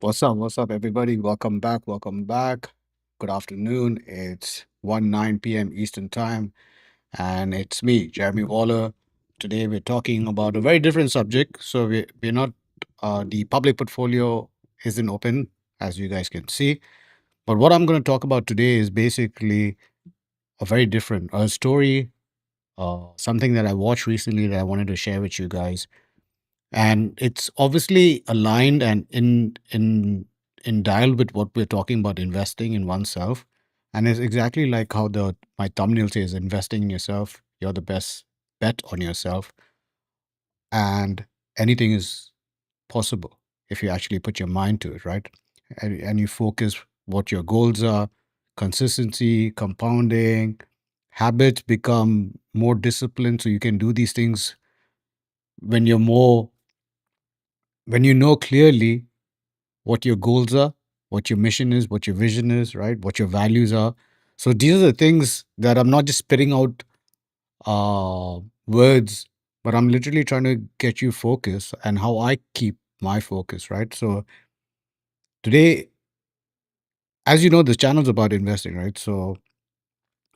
What's up? What's up, everybody? Welcome back. Welcome back. Good afternoon. It's 9 p.m. Eastern Time, and it's me, Jeremy Waller. Today, we're talking about a very different subject. So, we're not, the public portfolio isn't open, as you guys can see. But what I'm going to talk about today is basically a very different a story, something that I watched recently that I wanted to share with you guys, and it's obviously aligned and in dial with what we're talking about, investing in oneself. And it's exactly like how the my thumbnail says, investing in yourself, you're the best bet on yourself, and anything is possible if you actually put your mind to it, right? And you focus what your goals are. Consistency, compounding, habits become more disciplined, so you can do these things when you're more when you know clearly what your goals are, what your mission is, what your vision is, right? What your values are. So these are the things that I'm not just spitting out words, but I'm literally trying to get you focused and how I keep my focus, right? So today, as you know, this channel's about investing, right? So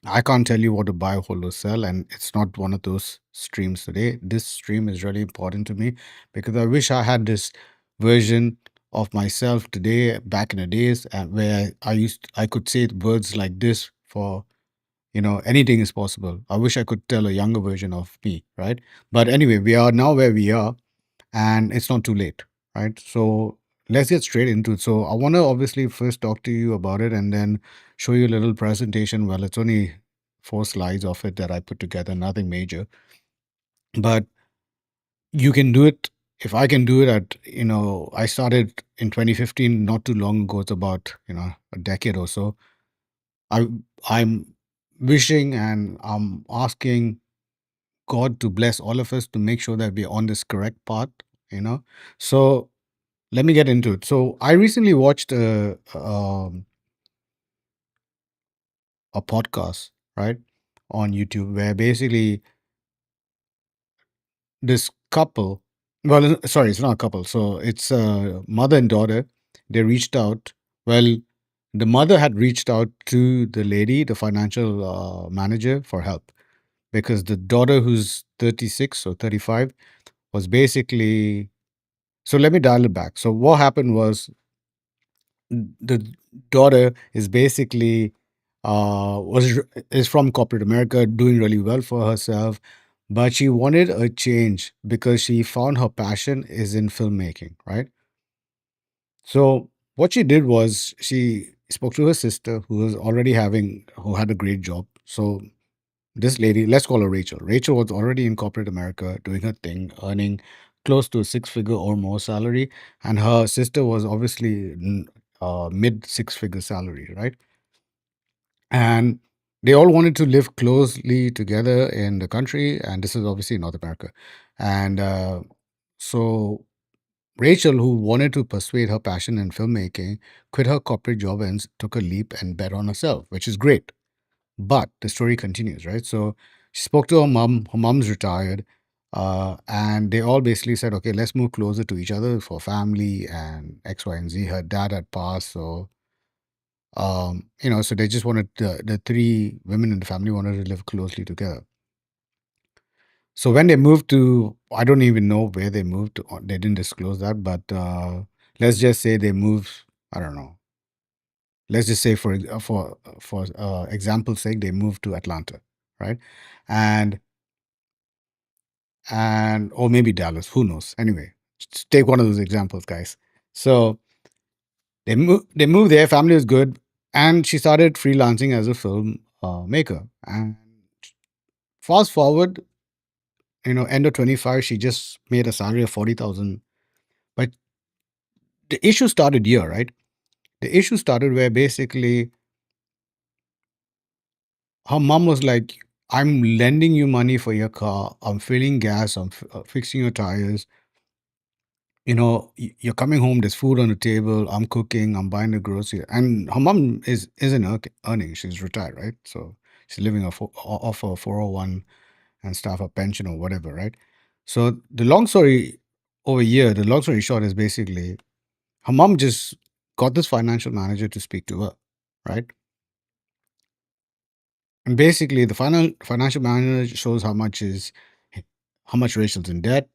I can't tell you what to buy, hold, or sell, and it's not one of those streams today. This stream is really important to me because I wish I had this version of myself today, back in the days, and where I could say words like this for anything is possible. I wish I could tell a younger version of me, right? But anyway, we are now where we are, and it's not too late, right? So let's get straight into it. So I want to obviously first talk to you about it and then show you a little presentation. Well, it's only 4 slides of it that I put together, nothing major, but you can do it. If I can do it I started in 2015, not too long ago. It's about, a decade or so. I'm wishing and I'm asking God to bless all of us to make sure that we're on this correct path, you know. So let me get into it. So I recently watched a podcast, right, on YouTube where basically this couple, well, sorry, it's not a couple. So it's a mother and daughter. They reached out. Well, the mother had reached out to the lady, the financial manager, for help because the daughter, who's 36 or 35, was basically. So let me dial it back. So what happened was the daughter is basically is from corporate America, doing really well for herself, but she wanted a change because she found her passion is in filmmaking, right? So what she did was she spoke to her sister who had a great job. So this lady, let's call her Rachel. Rachel was already in corporate America doing her thing, earning close to a six-figure or more salary, and her sister was obviously mid six-figure salary, right? And they all wanted to live closely together in the country, and this is obviously North America. And so Rachel, who wanted to persuade her passion in filmmaking, quit her corporate job and took a leap and bet on herself, which is great. But the story continues, right? So she spoke to her mom. Her mom's retired. And they all basically said, okay, let's move closer to each other for family and X, Y, and Z. Her dad had passed. So they just wanted the three women in the family wanted to live closely together. So when they moved to, I don't even know where they moved to. They didn't disclose that, but let's just say they moved, I don't know. Let's just say for example's sake, they moved to Atlanta, right? And or maybe Dallas, who knows? Anyway, just take one of those examples, guys. So they moved there, family was good, and she started freelancing as a film maker. And fast forward, end of 25, she just made a salary of 40,000. But the issue started here, right? The issue started where basically her mom was like, I'm lending you money for your car. I'm filling gas. I'm fixing your tires. You're coming home. There's food on the table. I'm cooking. I'm buying the groceries. And her mom isn't earning. She's retired, right? So she's living off her 401 and stuff, a pension or whatever, right? So the long story short is basically her mom just got this financial manager to speak to her, right? And basically, the financial manager shows how much Rachel's in debt,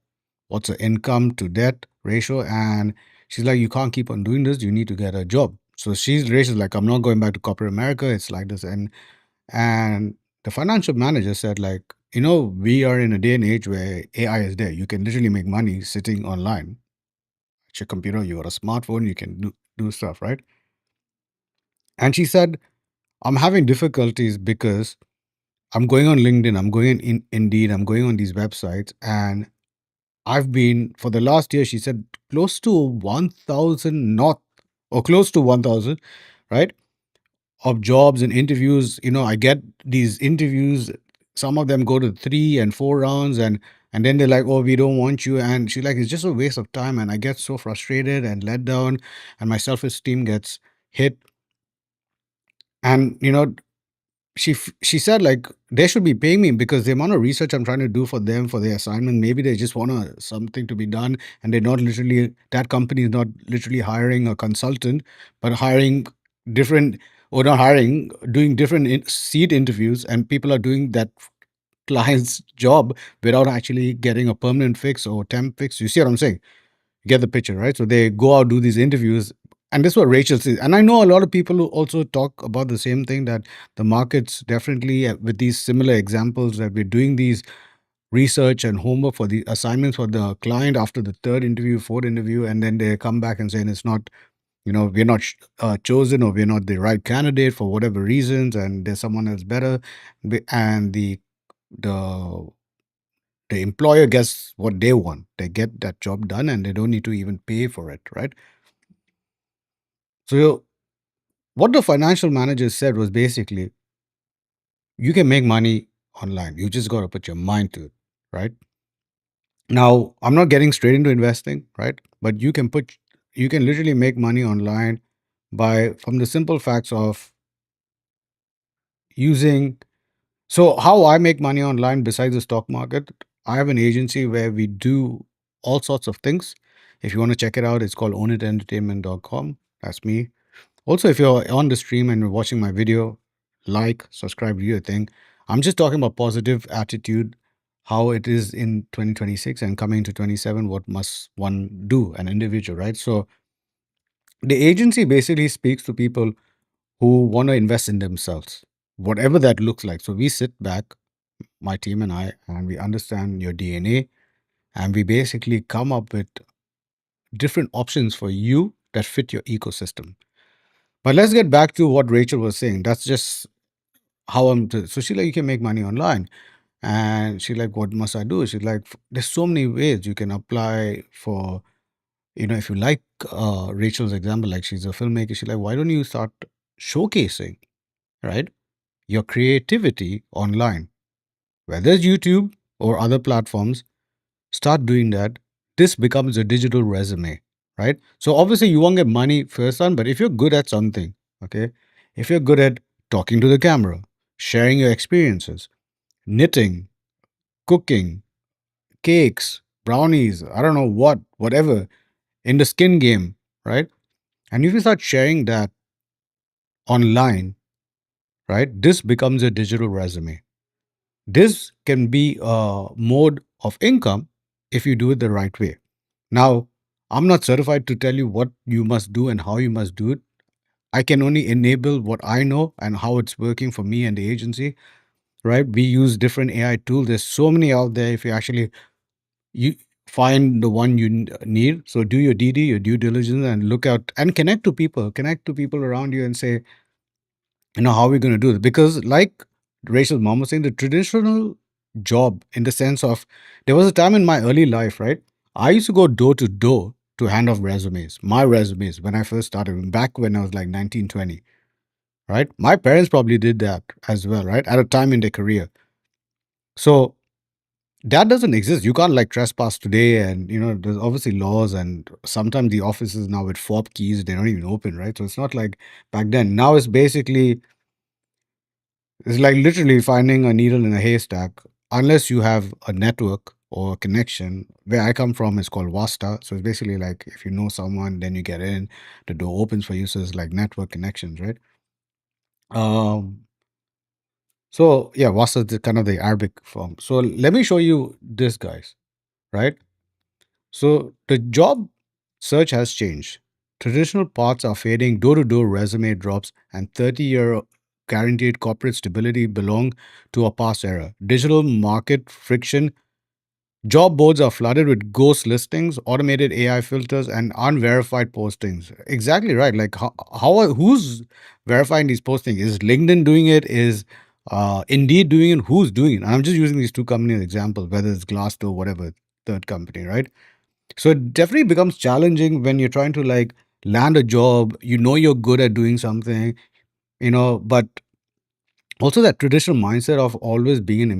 what's her income to debt ratio, and she's like, you can't keep on doing this. You need to get a job. So Rachel's like, I'm not going back to corporate America. It's like this, and the financial manager said like, we are in a day and age where AI is there. You can literally make money sitting online at your computer. You got a smartphone. You can do stuff, right? And she said, I'm having difficulties because I'm going on LinkedIn, I'm going on Indeed, I'm going on these websites, and I've been for the last year, she said, close to 1,000, not or close to 1,000, right? Of jobs and interviews. I get these interviews. Some of them go to 3 and 4 rounds, and then they're like, "Oh, we don't want you." And she's like, "It's just a waste of time." And I get so frustrated and let down, and my self-esteem gets hit. And she said like they should be paying me because the amount of research I'm trying to do for them for their assignment, maybe they just want something to be done, and they're not literally, that company is not literally hiring a consultant, but hiring different, or not hiring, doing different seed interviews, and people are doing that client's job without actually getting a permanent fix or temp fix. You see what I'm saying? Get the picture, right? So they go out, do these interviews, and this is what Rachel says. And I know a lot of people who also talk about the same thing, that the markets definitely, with these similar examples, that we're doing these research and homework for the assignments for the client after the third interview, fourth interview, and then they come back and saying it's not, we're not chosen, or we're not the right candidate for whatever reasons, and there's someone else better. And the the employer gets what they want. They get that job done, and they don't need to even pay for it, right? So what the financial manager said was basically, you can make money online. You just got to put your mind to it, right? Now, I'm not getting straight into investing, right? But you can literally make money online from the simple facts of using. So how I make money online besides the stock market, I have an agency where we do all sorts of things. If you want to check it out, it's called ownitentertainment.com. That's me. Also, if you're on the stream and you're watching my video, like, subscribe, do your thing. I'm just talking about positive attitude, how it is in 2026 and coming to 27, what must one do, an individual, right? So the agency basically speaks to people who want to invest in themselves, whatever that looks like. So we sit back, my team and I, and we understand your DNA, and we basically come up with different options for you that fit your ecosystem. But let's get back to what Rachel was saying. That's just how so she's like, you can make money online. And she's like, what must I do? She's like, there's so many ways you can apply for, if you like Rachel's example, like she's a filmmaker, she's like, why don't you start showcasing, right, your creativity online, whether it's YouTube or other platforms. Start doing that. This becomes a digital resume, right? So obviously you won't get money first on, but if you're good at something, okay, if you're good at talking to the camera, sharing your experiences, knitting, cooking, cakes, brownies, I don't know whatever, in the skin game, right? And if you start sharing that online, right, this becomes a digital resume. This can be a mode of income if you do it the right way. Now, I'm not certified to tell you what you must do and how you must do it. I can only enable what I know and how it's working for me and the agency, right? We use different AI tools. There's so many out there. If you find the one you need, so do your DD, your due diligence, and look out and connect to people around you and say, how are we going to do this? Because like Rachel's mom was saying, the traditional job, in the sense of, there was a time in my early life, right? I used to go door to door to hand off resumes, my resumes, when I first started, back when I was like 19, 20, right? My parents probably did that as well, right? At a time in their career. So that doesn't exist. You can't like trespass today, and there's obviously laws, and sometimes the offices now with fob keys, they don't even open, right? So it's not like back then. Now it's like literally finding a needle in a haystack, unless you have a network, or connection. Where I come from is called Vasta. So it's basically like if you know someone, then you get in, the door opens for you. So it's like network connections, right? Um, so yeah, Vasta is the kind of the Arabic form. So let me show you this, guys, right? So the job search has changed. Traditional paths are fading, door to door resume drops, and 30-year guaranteed corporate stability belong to a past era. Digital market friction. Job boards are flooded with ghost listings, automated AI filters, and unverified postings. Exactly right. Like who's verifying these postings? Is LinkedIn doing it? Is Indeed doing it? Who's doing it? I'm just using these two companies as examples, whether it's Glassdoor, whatever third company, right? So it definitely becomes challenging when you're trying to like land a job. You know you're good at doing something, but also that traditional mindset of always being an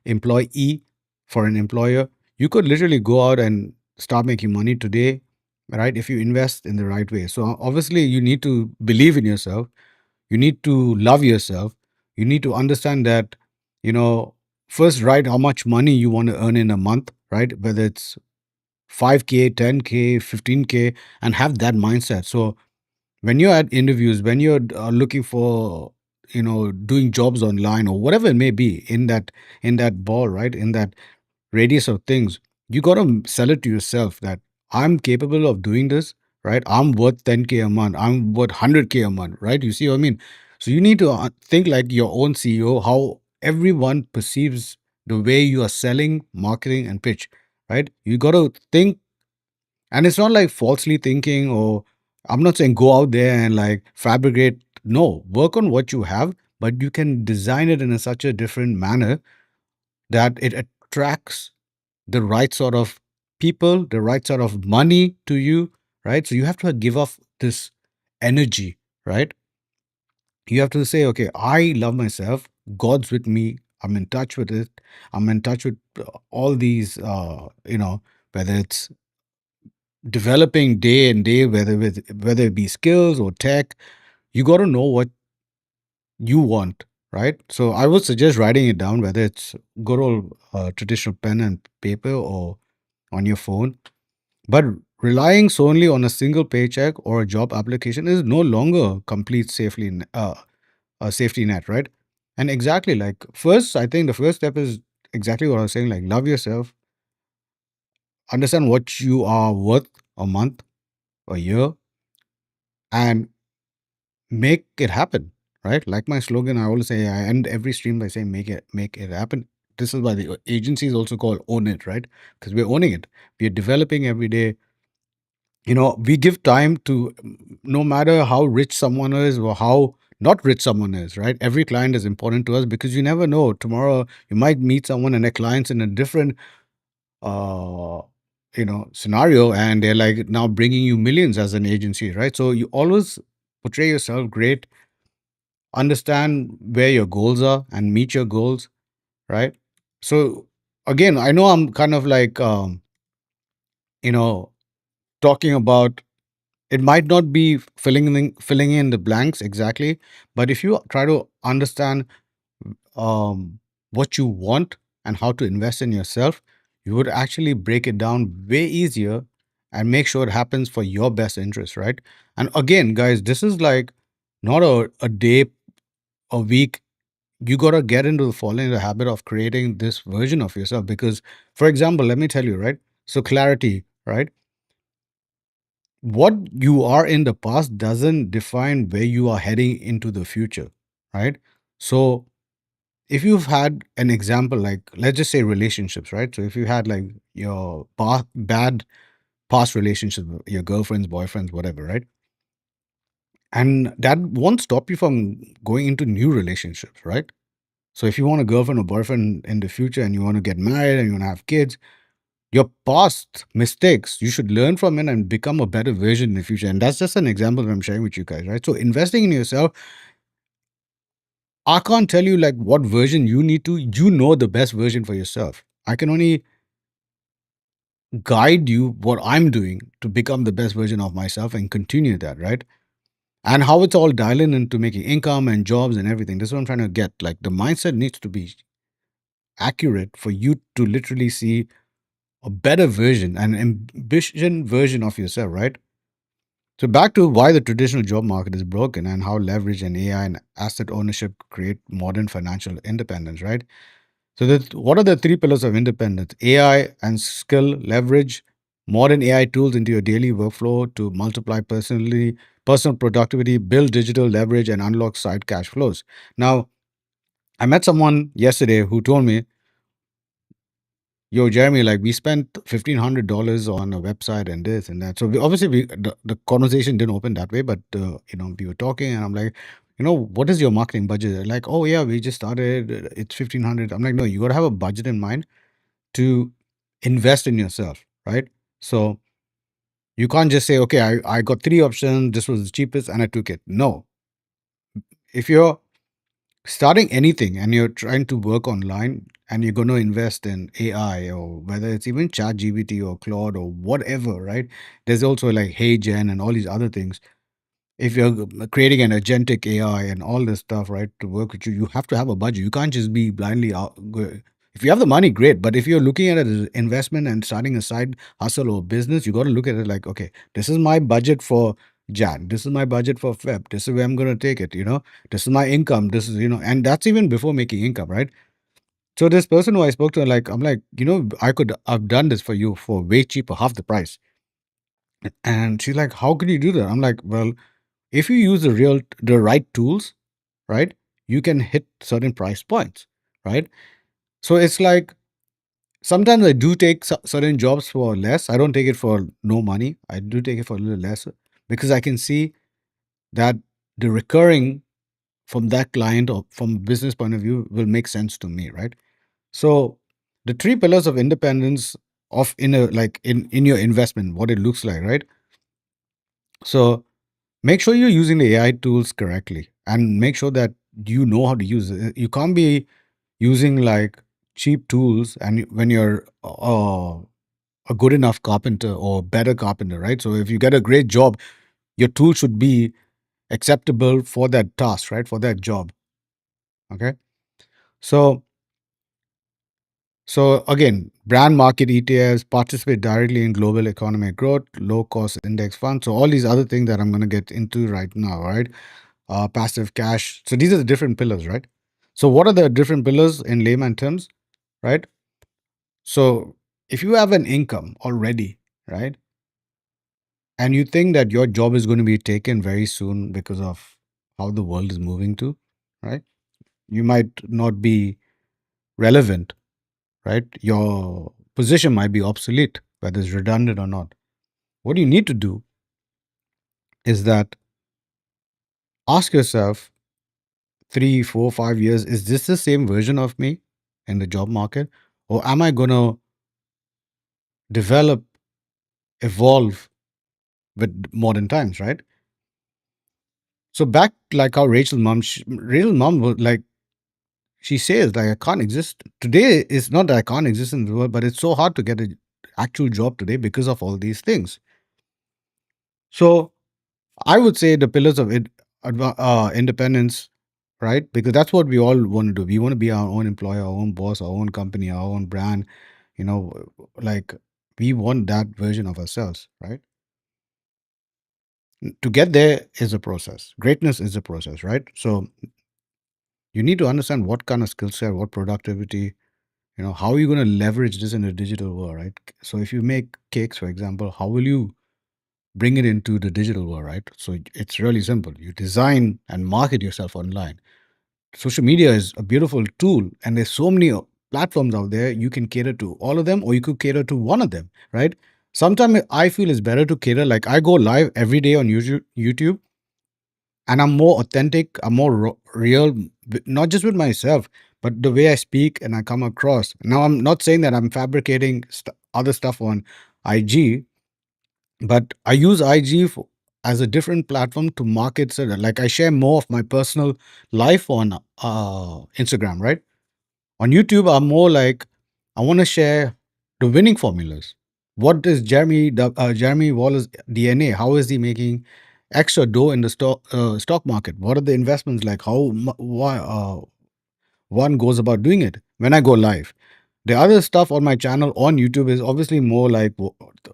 employee for an employer. You could literally go out and start making money today, right? If you invest in the right way. So obviously you need to believe in yourself. You need to love yourself. You need to understand that, you know, first write how much money you want to earn in a month, right? Whether it's 5K, 10K, 15K, and have that mindset. So when you're at interviews, when you're looking for, doing jobs online or whatever it may be in that ball, right? In that radius of things, you got to sell it to yourself that I'm capable of doing this, right? I'm worth 10K a month. I'm worth 100K a month, right? You see what I mean? So you need to think like your own CEO, how everyone perceives the way you are selling, marketing, and pitch, right? You got to think, and it's not like falsely thinking, or I'm not saying go out there and like fabricate. No, work on what you have, but you can design it in such a different manner that it attracts the right sort of people, the right sort of money to you, right? So you have to give off this energy, right? You have to say, okay, I love myself. God's with me. I'm in touch with it. I'm in touch with all these, whether it's developing day and day, whether it be skills or tech. You got to know what you want, right? So I would suggest writing it down, whether it's good old traditional pen and paper or on your phone. But relying solely on a single paycheck or a job application is no longer complete a safety net, right? And exactly, like, first, I think the first step is exactly what I was saying, like love yourself, understand what you are worth a month, a year, and make it happen, right? Like my slogan, I always say, I end every stream by saying make it happen. This is why the agency is also called Own It, right? Because we're owning it. We're developing every day. We give time to, no matter how rich someone is or how not rich someone is, right? Every client is important to us because you never know. Tomorrow you might meet someone and their clients in a different uh scenario, and they're like now bringing you millions as an agency, right? So you always portray yourself great, understand where your goals are and meet your goals, right? So again, I know I'm kind of like you know talking about, it might not be filling in the blanks exactly, but if you try to understand what you want and how to invest in yourself, you would actually break it down way easier and make sure it happens for your best interest, right? And again, guys, this is like not a day, a week. You got to get into the following the habit of creating this version of yourself, because for example, let me tell you, right? So clarity, right? What you are in the past doesn't define where you are heading into the future, right? So if you've had an example, like let's just say relationships, right? So if you had like your bad past relationships, your girlfriends, boyfriends, whatever, right? And that won't stop you from going into new relationships, right? So if you want a girlfriend or boyfriend in the future and you want to get married and you want to have kids, your past mistakes, you should learn from it and become a better version in the future. And that's just an example that I'm sharing with you guys, right? So investing in yourself, I can't tell you like what version you need to, you know the best version for yourself. I can only guide you what I'm doing to become the best version of myself and continue that, right? And how it's all dialing into making income and jobs and everything. This is what I'm trying to get. Like the mindset needs to be accurate for you to literally see a better version, an ambition version of yourself, right? So back to why the traditional job market is broken and how leverage and AI and asset ownership create modern financial independence, right? So what are the three pillars of independence? AI and skill, leverage modern AI tools into your daily workflow to multiply personal productivity, build digital leverage, and unlock side cash flows. Now, I met someone yesterday who told me, "Yo, Jeremy, like we spent $1,500 on a website and this and that." So obviously, the conversation didn't open that way, but we were talking, and I'm like, what is your marketing budget? They're like, oh yeah, we just started. It's 1,500. I'm like, no, you got to have a budget in mind to invest in yourself, right? So you can't just say, okay, I got three options. This was the cheapest, and I took it. No, if you're starting anything and you're trying to work online and you're going to invest in AI or whether it's even Chat GPT or Claude or whatever, right? There's also like HeyGen and all these other things. If you're creating an agentic AI and all this stuff, right, to work with you, you have to have a budget. You can't just be blindly out. If you have the money, great. But if you're looking at it as investment and starting a side hustle or business, you got to look at it like, okay, this is my budget for Jan. This is my budget for Feb. This is where I'm going to take it. This is my income. This is, and that's even before making income, right? So this person who I spoke to, I'm like, I could have done this for you for way cheaper, half the price. And she's like, how could you do that? I'm like, well, if you use the right tools, right, you can hit certain price points, right? So it's like sometimes I do take certain jobs for less. I don't take it for no money. I do take it for a little less because I can see that the recurring from that client or from a business point of view will make sense to me, right? So the three pillars of independence of in a like in your investment, what it looks like, right? So make sure you're using the AI tools correctly and make sure that you know how to use it. You can't be using like cheap tools and when you're a good enough carpenter or better carpenter, right? So if you get a great job, your tool should be acceptable for that task, right? For that job. Okay. So again, brand market ETFs participate directly in global economic growth, low cost index funds. So all these other things that I'm going to get into right now, right? Passive cash. So these are the different pillars, right? So what are the different pillars in layman terms, right? So if you have an income already, right, and you think that your job is going to be taken very soon because of how the world is moving to, right? You might not be relevant, right? Your position might be obsolete, whether it's redundant or not. What you need to do is that ask yourself 3, 4, 5 years, is this the same version of me in the job market? Or am I going to develop, evolve with modern times, right? So back like how Rachel's mom was like, she says like I can't exist today. It's not that I can't exist in the world, but it's so hard to get an actual job today because of all these things. So I would say the pillars of independence, right? Because that's what we all want to do. We want to be our own employer, our own boss, our own company, our own brand. You know, like we want that version of ourselves, right? To get there is a process. Greatness is a process, right? So you need to understand what kind of skill set, what productivity, how are you going to leverage this in a digital world, right? So if you make cakes, for example, how will you bring it into the digital world, right? So it's really simple. You design and market yourself online. Social media is a beautiful tool, and there's so many platforms out there. You can cater to all of them, or you could cater to one of them, right? Sometimes I feel it's better to cater. Like I go live every day on YouTube, and I'm more authentic. I'm more real, not just with myself, but the way I speak and I come across. Now, I'm not saying that I'm fabricating other stuff on IG, but I use IG as a different platform to market. So like I share more of my personal life on Instagram, right? On YouTube, I'm more like I want to share the winning formulas. What is Jeremy Waller's DNA? How is he making extra dough in the stock market? What are the investments like? Why? one goes about doing it when I go live. The other stuff on my channel on YouTube is obviously more like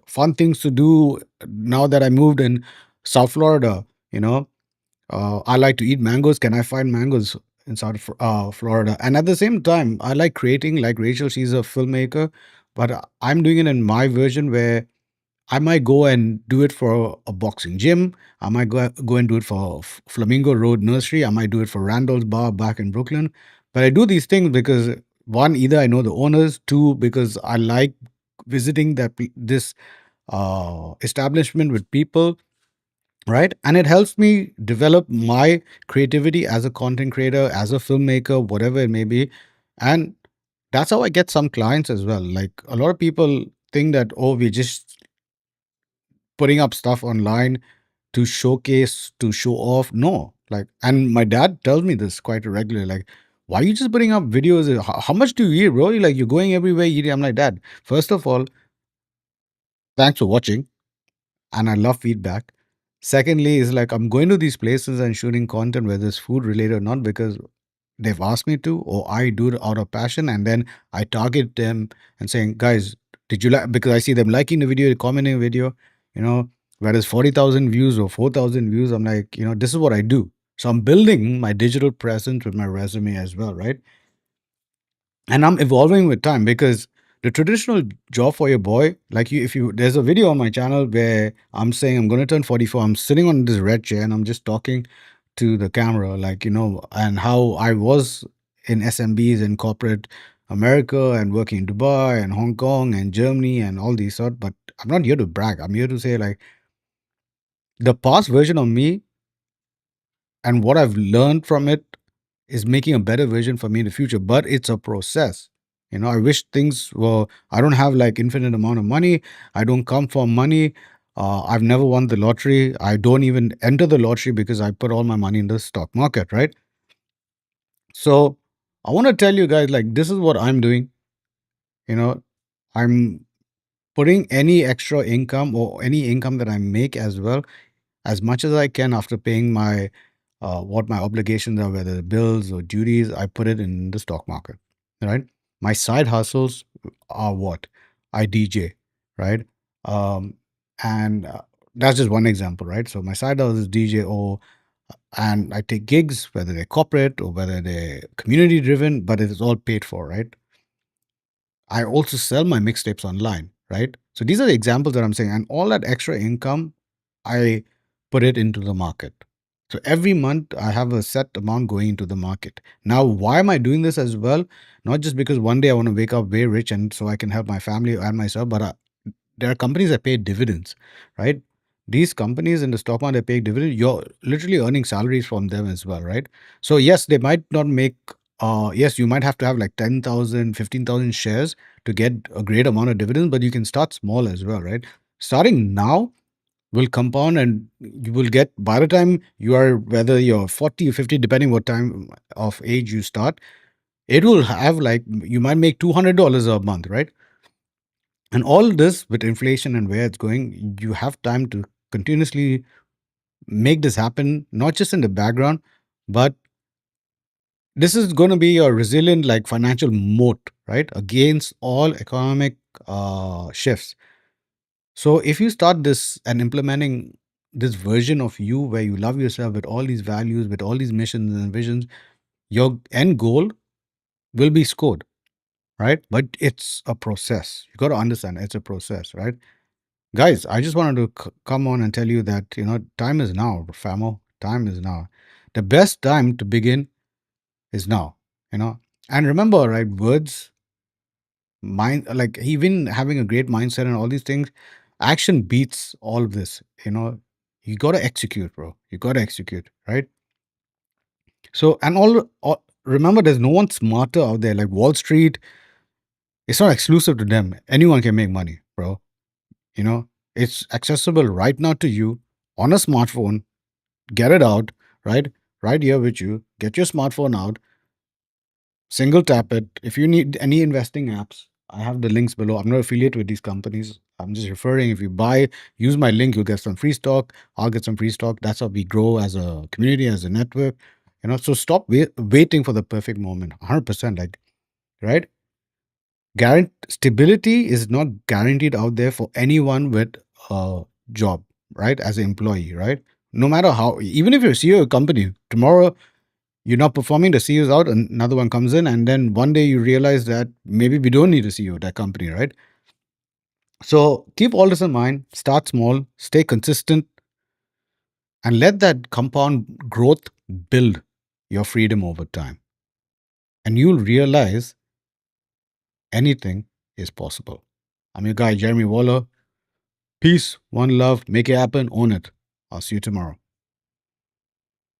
fun things to do now that I moved in South Florida. You know, I like to eat mangoes. Can I find mangoes in Florida? And at the same time, I like creating, like Rachel, she's a filmmaker, but I'm doing it in my version where I might go and do it for a boxing gym. I might go and do it for Flamingo Road Nursery. I might do it for Randall's Bar back in Brooklyn. But I do these things because one, either I know the owners. Two, because I like visiting this establishment with people, right? And it helps me develop my creativity as a content creator, as a filmmaker, whatever it may be. And that's how I get some clients as well. Like a lot of people think that, oh, we're just putting up stuff online to showcase, to show off. No, like, and my dad tells me this quite regularly. Like, why are you just putting up videos? How much do you eat, bro? Like, you're going everywhere eating. I'm like, Dad, first of all, thanks for watching, and I love feedback. Secondly, is like I'm going to these places and shooting content, whether it's food related or not, because they've asked me to, or I do it out of passion, and then I target them and saying, guys, did you like? Because I see them liking the video, commenting the video, you know, whether it's 40,000 views or 4,000 views. I'm like, this is what I do. So I'm building my digital presence with my resume as well, right? And I'm evolving with time because the traditional job for your boy, like if you, there's a video on my channel where I'm saying I'm going to turn 44. I'm sitting on this red chair and I'm just talking to the camera, like, and how I was in SMBs in corporate America and working in Dubai and Hong Kong and Germany and all these sort. But I'm not here to brag. I'm here to say, like, the past version of me and what I've learned from it is making a better version for me in the future. But it's a process. I wish things were, I don't have like infinite amount of money. I don't come from money. I've never won the lottery. I don't even enter the lottery because I put all my money in the stock market, right? So I want to tell you guys, like, this is what I'm doing. You know, I'm putting any extra income or any income that I make as well, as much as I can after paying my what my obligations are, whether bills or duties. I put it in the stock market, right? My side hustles are what I DJ, right? Um, and That's just one example, right? So my side hustle is DJ, or and I take gigs, whether they're corporate or whether they're community driven, but it is all paid for, right? I also sell my mixtapes online, right? So these are the examples that I'm saying. And all that extra income, I put it into the market. So every month I have a set amount going into the market. Now, why am I doing this as well? Not just because one day I want to wake up very rich and so I can help my family and myself, but there are companies that pay dividends, right? These companies in the stock market pay dividends. You're literally earning salaries from them as well, right? So yes, they might not make. Yes, you might have to have like 10,000, 15,000 shares to get a great amount of dividends, but you can start small as well, right? Starting now will compound, and you will get, by the time you are, whether you're 40 or 50, depending what time of age you start, it will have like, you might make $200 a month, right? And all this with inflation and where it's going, you have time to continuously make this happen, not just in the background, but this is going to be a resilient, like, financial moat, right? Against all economic shifts. So if you start this and implementing this version of you where you love yourself with all these values, with all these missions and visions, your end goal will be scored, right? But it's a process. You got to understand it's a process, right? Guys, I just wanted to come on and tell you that, time is now, famo. Time is now. The best time to begin is now, you know. And remember, right, words, mind, like even having a great mindset and all these things, action beats all of this. You got to execute, bro. You got to execute, right? So, and remember, there's no one smarter out there. Like Wall Street, it's not exclusive to them. Anyone can make money, bro. You know, it's accessible right now to you on a smartphone. Get it out, right? Right here with you. Get your smartphone out, single tap it. If you need any investing apps, I have the links below. I'm not affiliated with these companies. I'm just referring. If you buy, use my link, you'll get some free stock. I'll get some free stock. That's how we grow as a community, as a network. So stop waiting for the perfect moment. 100%, like, right? Stability is not guaranteed out there for anyone with a job, right? As an employee, right? No matter how, even if you're CEO of a company, tomorrow you're not performing, the CEO is out, and another one comes in, and then one day you realize that maybe we don't need a CEO of that company, right? So keep all this in mind. Start small, stay consistent, and let that compound growth build your freedom over time. And you'll realize anything is possible. I'm your guy, Jeremy Waller. Peace, one love, make it happen, own it. I'll see you tomorrow.